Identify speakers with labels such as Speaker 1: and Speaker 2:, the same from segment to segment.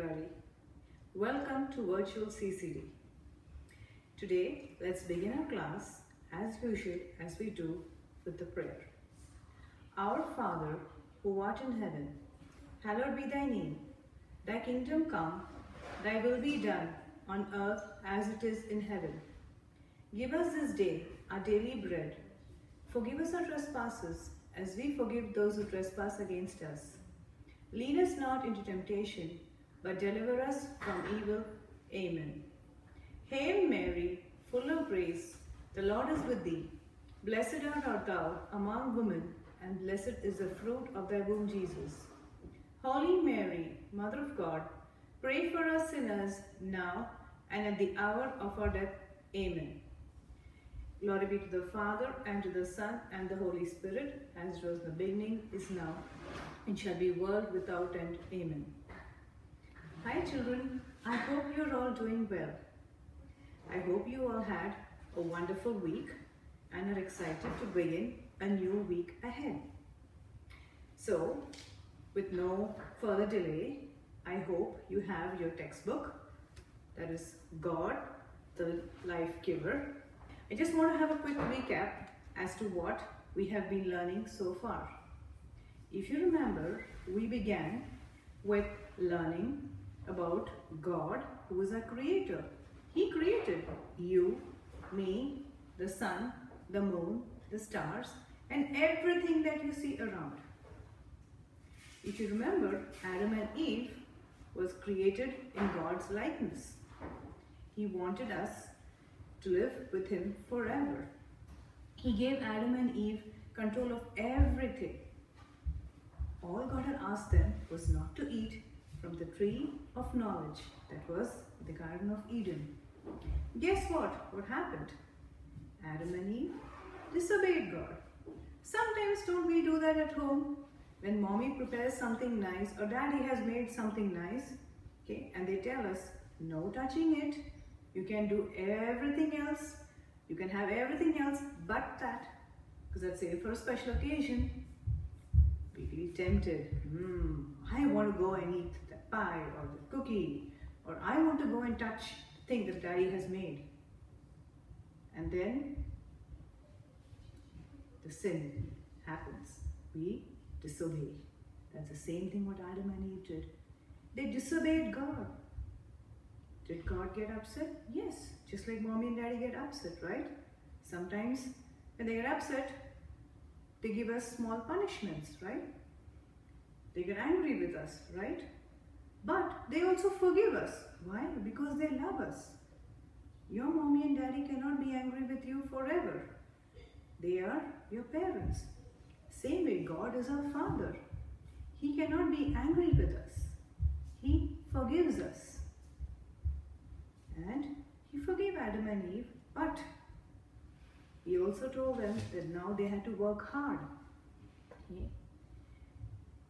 Speaker 1: Murari. Welcome to Virtual CCD. Today, let's begin our class as usual as we do with the prayer. Our Father, who art in heaven, hallowed be thy name. Thy kingdom come, thy will be done on earth as it is in heaven. Give us this day our daily bread. Forgive us our trespasses as we forgive those who trespass against us. Lead us not into temptation, but deliver us from evil. Amen. Hail Mary, full of grace, the Lord is with thee. Blessed art thou among women, and blessed is the fruit of thy womb, Jesus. Holy Mary, Mother of God, pray for us sinners now and at the hour of our death. Amen. Glory be to the Father, and to the Son, and the Holy Spirit, as it was in the beginning, is now, and shall be world without end. Amen. Hi children, I hope you're all doing well. I hope you all had a wonderful week and are excited to begin a new week ahead. So, with no further delay, I hope you have your textbook, that is God, the Life Giver. I just want to have a quick recap as to what we have been learning so far. If you remember, we began with learning about God, who is our creator. He created you, me, the sun, the moon, the stars, and everything that you see around. If you remember, Adam and Eve was created in God's likeness. He wanted us to live with him forever. He gave Adam and Eve control of everything. All God had asked them was not to eat from the tree of knowledge that was the Garden of Eden. Guess what? What happened? Adam and Eve disobeyed God. Sometimes don't we do that at home? When mommy prepares something nice or daddy has made something nice, okay, and they tell us, no touching it, you can do everything else, you can have everything else but that, because that's saved for a special occasion. We feel tempted. I want to go and eat that pie or the cookie, or I want to go and touch the thing that daddy has made. And then the sin happens. We disobey. That's the same thing what Adam and Eve did. They disobeyed God. Did God get upset? Yes. Just like mommy and daddy get upset, right? Sometimes when they get upset, they give us small punishments, right? They get angry with us, right? But they also forgive us. Why? Because they love us. Your mommy and daddy cannot be angry with you forever. They are your parents. Same way, God is our Father. He cannot be angry with us. He forgives us. And He forgave Adam and Eve, but He also told them that now they had to work hard. Okay.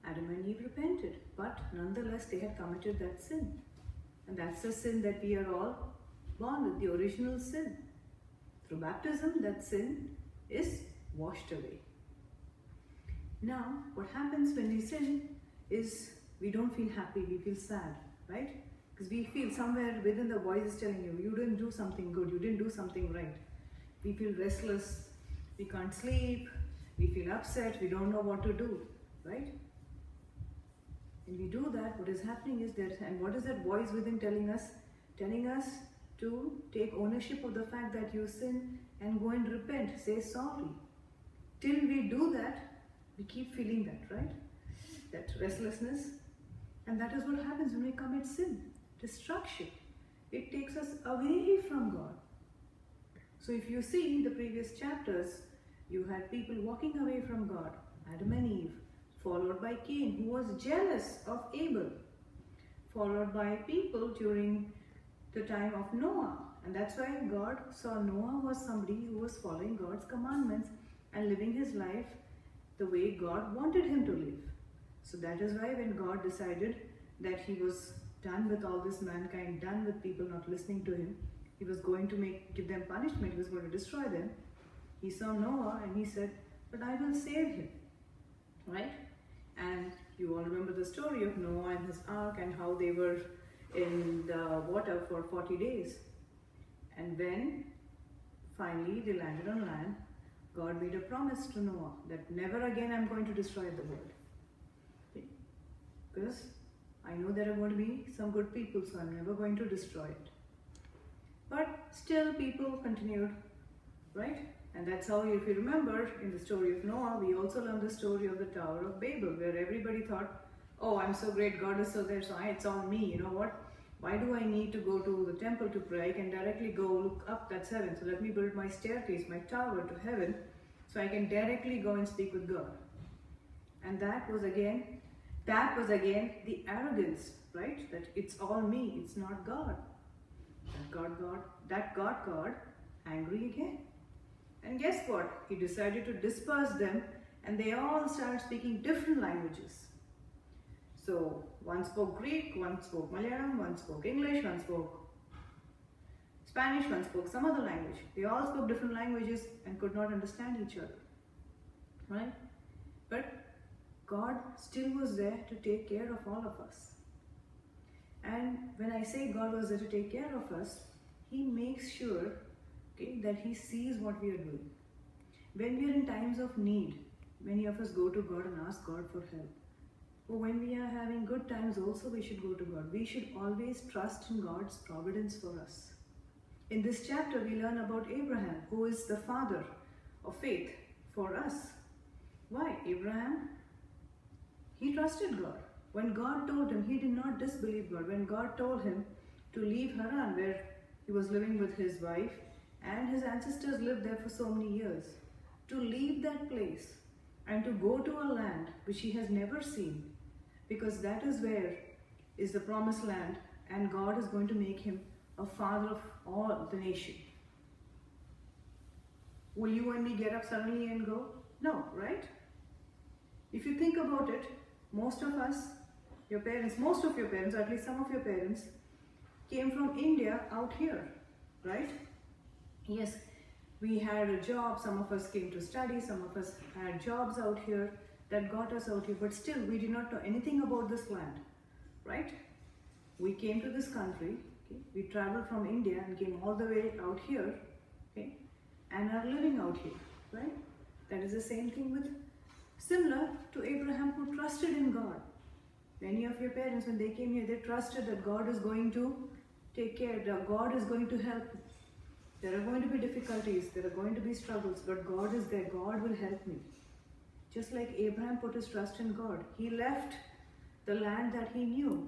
Speaker 1: Adam and Eve repented, but nonetheless they had committed that sin. And that's the sin that we are all born with, the original sin. Through baptism, that sin is washed away. Now, what happens when we sin is we don't feel happy, we feel sad, right? Because we feel somewhere within the voice is telling you, you didn't do something good, you didn't do something right. We feel restless, we can't sleep, we feel upset, we don't know what to do, right? When we do that, what is happening is that, and what is that voice within telling us? Telling us to take ownership of the fact that you sin and go and repent, say sorry. Till we do that, we keep feeling that, right? That restlessness. And that is what happens when we commit sin. Destruction. It takes us away from God. So if you see the previous chapters, you had people walking away from God, Adam and Eve, followed by Cain, who was jealous of Abel, followed by people during the time of Noah. And that's why God saw Noah was somebody who was following God's commandments and living his life the way God wanted him to live. So that is why when God decided that he was done with all this mankind, done with people not listening to him, he was going to give them punishment, he was going to destroy them. He saw Noah and he said, but I will save him, right? And you all remember the story of Noah and his ark and how they were in the water for 40 days. And when finally they landed on land, God made a promise to Noah that never again I'm going to destroy the world. Okay? Because I know there are going to be some good people, so I'm never going to destroy it. But still people continued, right? And that's how, if you remember, in the story of Noah, we also learned the story of the Tower of Babel, where everybody thought, oh, I'm so great, God is so there, so it's all me, you know what? Why do I need to go to the temple to pray? I can directly go look up, that's heaven. So let me build my staircase, my tower to heaven, so I can directly go and speak with God. And that was again the arrogance, right? That it's all me, it's not God. That got God angry again. And guess what? He decided to disperse them, and they all started speaking different languages. So one spoke Greek, one spoke Malayalam, one spoke English, one spoke Spanish, one spoke some other language. They all spoke different languages and could not understand each other. Right? But God still was there to take care of all of us. And when I say God was there to take care of us, He makes sure, okay, that He sees what we are doing. When we are in times of need, many of us go to God and ask God for help. But when we are having good times also, we should go to God. We should always trust in God's providence for us. In this chapter, we learn about Abraham, who is the father of faith for us. Why? Abraham, he trusted God. When God told him, he did not disbelieve God. When God told him to leave Haran, where he was living with his wife, and his ancestors lived there for so many years, to leave that place and to go to a land which he has never seen, because that is where is the promised land, and God is going to make him a father of all the nation. Will you and me get up suddenly and go? No, right? If you think about it, most of us, most of your parents, or at least some of your parents, came from India out here, right? Yes, we had a job, some of us came to study, some of us had jobs out here that got us out here, but still we did not know anything about this land, right? We came to this country, okay? We traveled from India and came all the way out here, okay? And are living out here, right? That is the same thing with, similar to Abraham, who trusted in God. Many of your parents, when they came here, they trusted that God is going to take care, that God is going to help. There are going to be difficulties, there are going to be struggles, but God is there, God will help me. Just like Abraham put his trust in God, he left the land that he knew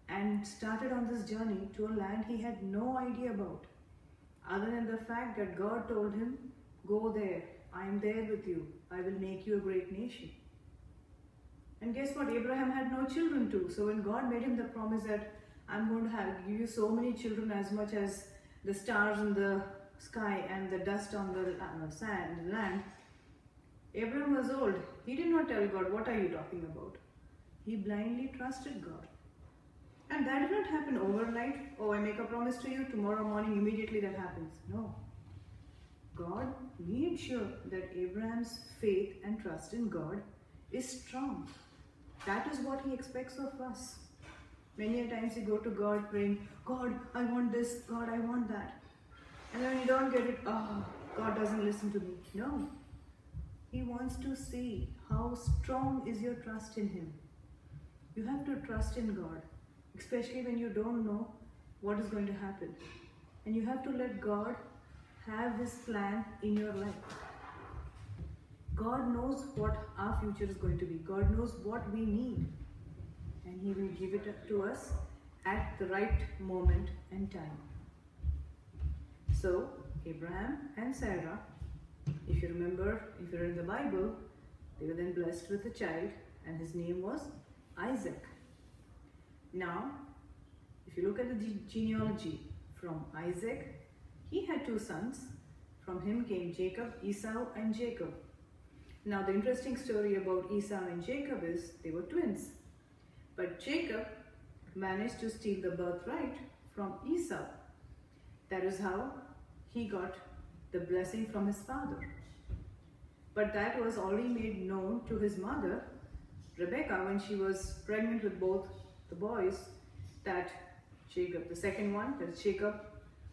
Speaker 1: and started on this journey to a land he had no idea about, other than the fact that God told him, go there, I am there with you, I will make you a great nation. And guess what? Abraham had no children too. So when God made him the promise that I'm going to give you so many children, as much as the stars in the sky and the dust on the sand, the land, Abraham was old. He did not tell God, what are you talking about? He blindly trusted God. And that did not happen overnight. Oh, I make a promise to you, tomorrow morning immediately that happens. No. God made sure that Abraham's faith and trust in God is strong. That is what He expects of us. Many a times you go to God praying, God, I want this, God, I want that. And when you don't get it, oh, God doesn't listen to me. No. He wants to see how strong is your trust in Him. You have to trust in God, especially when you don't know what is going to happen. And you have to let God have His plan in your life. God knows what our future is going to be. God knows what we need. And He will give it to us at the right moment and time. So, Abraham and Sarah, if you remember, if you're in the Bible, they were then blessed with a child, and his name was Isaac. Now, if you look at the genealogy from Isaac, he had two sons. From him came Jacob, Esau, and Jacob. Now, the interesting story about Esau and Jacob is they were twins. But Jacob managed to steal the birthright from Esau. That is how he got the blessing from his father. But that was already made known to his mother, Rebecca, when she was pregnant with both the boys, that Jacob. The second one, that is Jacob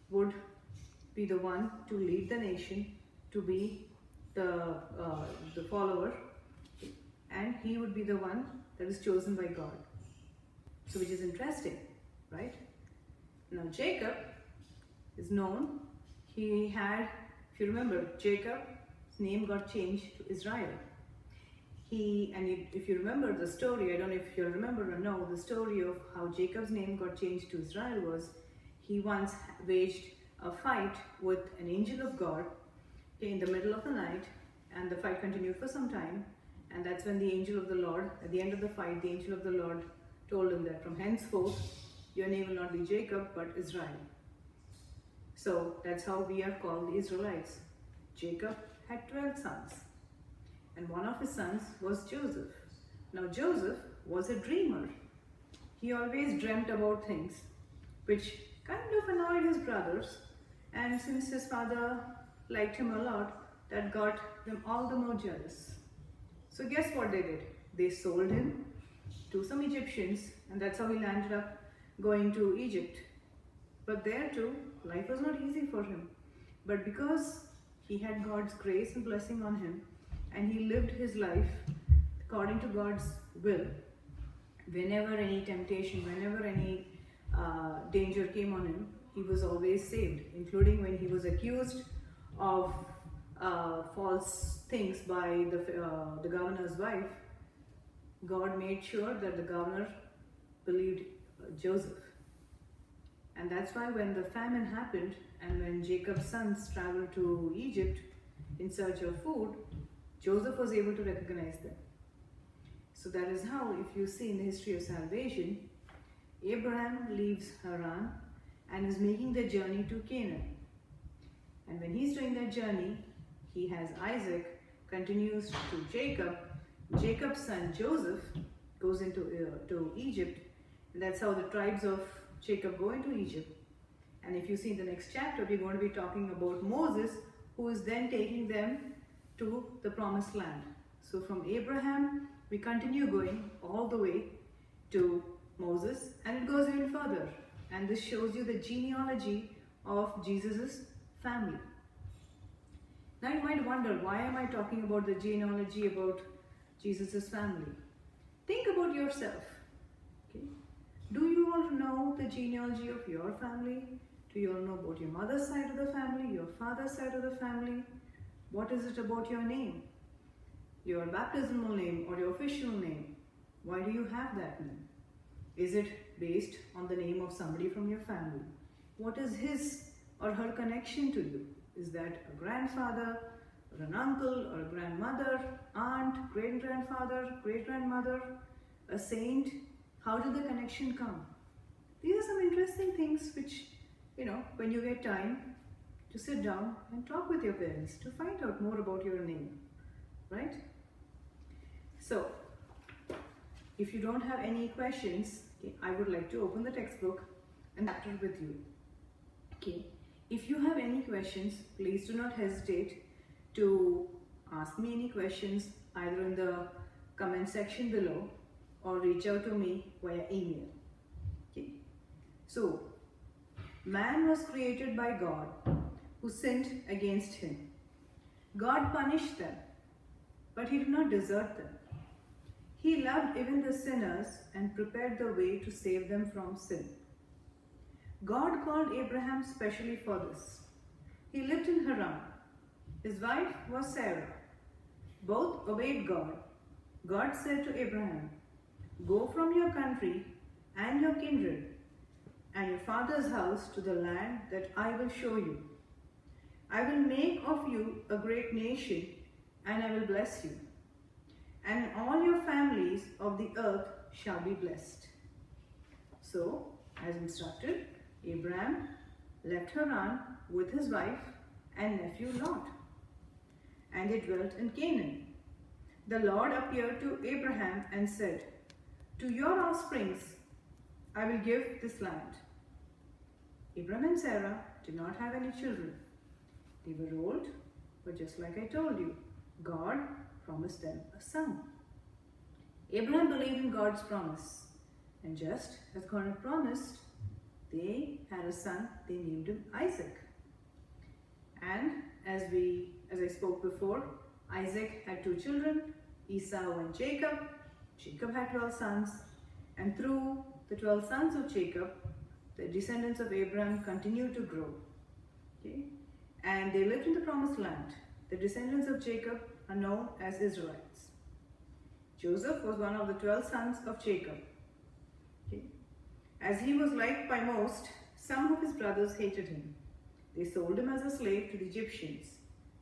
Speaker 1: would be the one to lead the nation, to be the follower, and he would be the one that is chosen by God. So which is interesting, right? Now Jacob is known, he had, if you remember, Jacob's name got changed to Israel. If you remember the story, I don't know if you'll remember or no, the story of how Jacob's name got changed to Israel was, he once waged a fight with an angel of God in the middle of the night, and the fight continued for some time, and that's when the angel of the Lord, at the end of the fight, the angel of the Lord told him that from henceforth, your name will not be Jacob, but Israel. So that's how we are called the Israelites. Jacob had 12 sons, and one of his sons was Joseph. Now Joseph was a dreamer. He always dreamt about things which kind of annoyed his brothers, and since his father liked him a lot, that got them all the more jealous. So guess what they did? They sold him to some Egyptians, and that's how he landed up going to Egypt. But there too, life was not easy for him. But because he had God's grace and blessing on him, and he lived his life according to God's will, whenever any temptation, whenever any danger came on him, he was always saved, including when he was accused of false things by the governor's wife. God made sure that the governor believed Joseph. And that's why when the famine happened and when Jacob's sons traveled to Egypt in search of food, Joseph was able to recognize them. So that is how, if you see in the history of salvation, Abraham leaves Haran and is making the journey to Canaan. And when he's doing that journey, he has Isaac, continues to Jacob. Jacob's son Joseph goes to Egypt, and that's how the tribes of Jacob go into Egypt. And if you see in the next chapter, we're going to be talking about Moses, who is then taking them to the promised land. So from Abraham, we continue going all the way to Moses, and it goes even further. And this shows you the genealogy of Jesus' family. Now you might wonder, why am I talking about the genealogy about Jesus' family? Think about yourself. Okay? Do you all know the genealogy of your family? Do you all know about your mother's side of the family, your father's side of the family? What is it about your name? Your baptismal name or your official name? Why do you have that name? Is it based on the name of somebody from your family? What is his or her connection to you? Is that a grandfather, or an uncle, or a grandmother, aunt, great-grandfather, great-grandmother, a saint? How did the connection come? These are some interesting things which, when you get time to sit down and talk with your parents to find out more about your name, right? So, if you don't have any questions, I would like to open the textbook and chapter with you. Okay. If you have any questions, please do not hesitate to ask me any questions either in the comment section below or reach out to me via email. Okay. So, man was created by God who sinned against him. God punished them, but he did not desert them. He loved even the sinners and prepared the way to save them from sin. God called Abraham specially for this. He lived in Haran. His wife was Sarah. Both obeyed God. God said to Abraham, "Go from your country and your kindred and your father's house to the land that I will show you. I will make of you a great nation, and I will bless you. And all your families of the earth shall be blessed." So, as instructed, Abraham left Haran with his wife and nephew Lot, and they dwelt in Canaan. The Lord appeared to Abraham and said, "To your offsprings I will give this land." Abraham and Sarah did not have any children. They were old, but just like I told you, God promised them a son. Abraham believed in God's promise, and just as God had promised, they had a son, they named him Isaac. And as I spoke before, Isaac had 2 children, Esau and Jacob. Jacob had 12 sons, and through the 12 sons of Jacob, the descendants of Abraham continued to grow. Okay? And they lived in the promised land. The descendants of Jacob are known as Israelites. Joseph was one of the 12 sons of Jacob. Okay? As he was liked by most, some of his brothers hated him. They sold him as a slave to the Egyptians.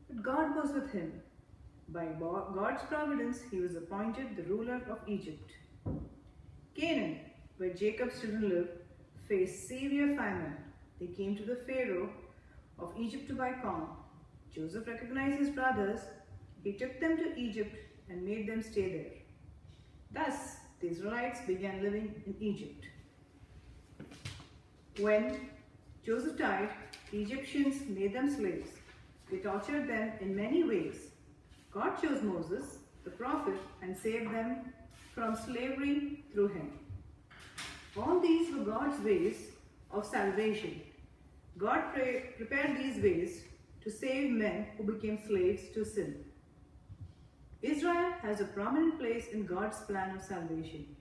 Speaker 1: But God was with him. By God's providence, he was appointed the ruler of Egypt. Canaan, where Jacob's children lived, faced severe famine. They came to the Pharaoh of Egypt to buy corn. Joseph recognized his brothers. He took them to Egypt and made them stay there. Thus, the Israelites began living in Egypt. When Joseph died, the Egyptians made them slaves. They tortured them in many ways. God chose Moses, the prophet, and saved them from slavery through him. All these were God's ways of salvation. God prepared these ways to save men who became slaves to sin. Israel has a prominent place in God's plan of salvation,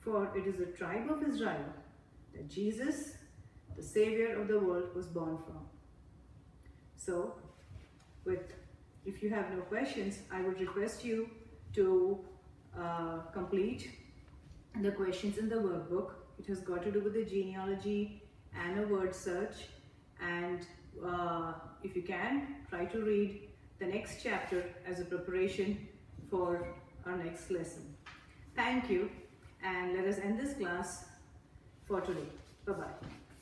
Speaker 1: for it is the tribe of Israel that Jesus, the Savior of the world, was born from. So, if you have no questions, I would request you to complete the questions in the workbook. It has got to do with the genealogy and a word search. And if you can, try to read the next chapter as a preparation for our next lesson. Thank you, and let us end this class for today. Bye-bye.